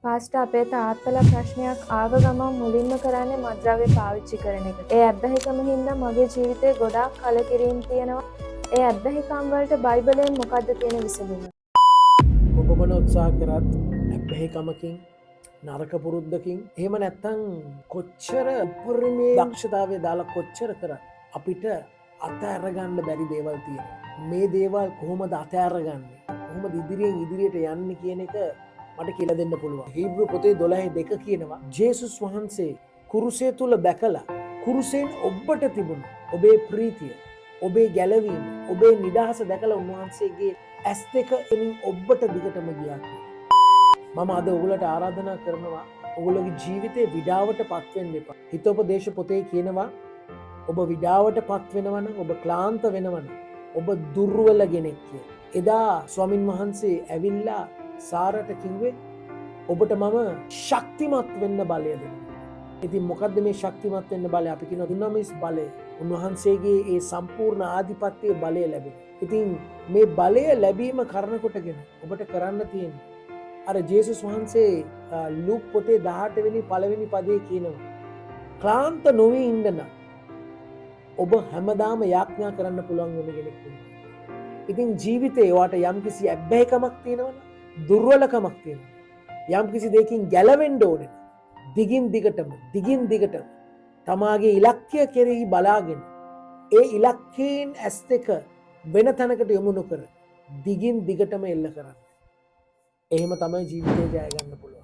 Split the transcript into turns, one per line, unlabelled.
Pastor අපේ තාත්තලා ප්‍රශ්නයක් ආව ගමන් මුලින්ම කරන්නේ මත්ද්‍රව්‍ය පාවිච්චි කරන එක. ඒ ඇබ්බැහිකම හින්දා මගේ ජීවිතේ ගොඩාක් කලකිරීම් තියෙනවා. ඒ ඇබ්බැහිකම් වලට බයිබලයෙන් මොකද්ද තියෙන විසඳුම?
ඔබ මොන උත්සාහ කරත් ඇබ්බැහිකමකින් නරක පුරුද්දකින් එහෙම නැත්තම් කොච්චර උපරිමේ දක්ෂතාවය දාලා කොච්චර කරත් අපිට අතහැරගන්න බැරි දේවල් තියෙනවා. මේ දේවල් කොහොමද අතහැරගන්නේ? කොහොමද ඉදිරියට යන්නේ කියන එක මට කියලා දෙන්න පුළුවන්. හීබ්‍රු පොතේ 12:2 කියනවා ජේසුස් වහන්සේ කුරුසය තුල බැකලා කුරුසෙන් ඔබට තිබුණු ඔබේ ප්‍රීතිය, ඔබේ ගැලවීම, ඔබේ නිදහස දැකලා උන්වහන්සේගේ ඇස් දෙක එනින් ඔබට දිගටම ගියා. මම අද ඔයගලට ආරාධනා කරනවා ඔයගලගේ ජීවිතේ විඩාවට පත් වෙන්න එපා. හිතෝපදේශ පොතේ කියනවා ඔබ විඩාවට පත් වෙනවා නම්, ඔබ ක්ලාන්ත වෙනවා නම්, ඔබ දුර්වල කෙනෙක් කියලා. එදා ස්වාමින් වහන්සේ ඇවිල්ලා සාරට කිව්වේ ඔබට මම ශක්තිමත් වෙන්න බලය දෙනවා. ඉතින් මොකද්ද මේ ශක්තිමත් වෙන්න බලය? අපි කියනවා දුන්නමිස් බලය. උන්වහන්සේගේ ඒ සම්පූර්ණ ආධිපත්‍යයේ බලය ලැබෙනවා. ඉතින් මේ බලය ලැබීම කරන කොටගෙන ඔබට කරන්න තියෙන්නේ අර ජේසුස් වහන්සේ ලූක් පොතේ 18 වෙනි පළවෙනි පදයේ කියනවා ක්ලාන්ත නොවි ඉන්න නම් ඔබ හැමදාම යාඥා කරන්න පුළුවන් වෙන කෙනෙක් වෙන්න. ඉතින් ජීවිතේ ඔයාට යම්කිසි ඇබ්බැහිකමක් තියෙනවනම්, දුර්වලකමක් තියෙනවා, යම්කිසි දෙයකින් ගැලවෙන්න ඕනේ, දිගින් දිගටම තමාගේ ඉලක්කය කෙරෙහි බලාගෙන ඒ ඉලක්කයෙන් ඇස් දෙක වෙන තැනකට යොමු නොකර දිගින් දිගටම එල්ල කරන්න. එහෙම තමයි ජීවිතේ ජය ගන්න පුළුවන්.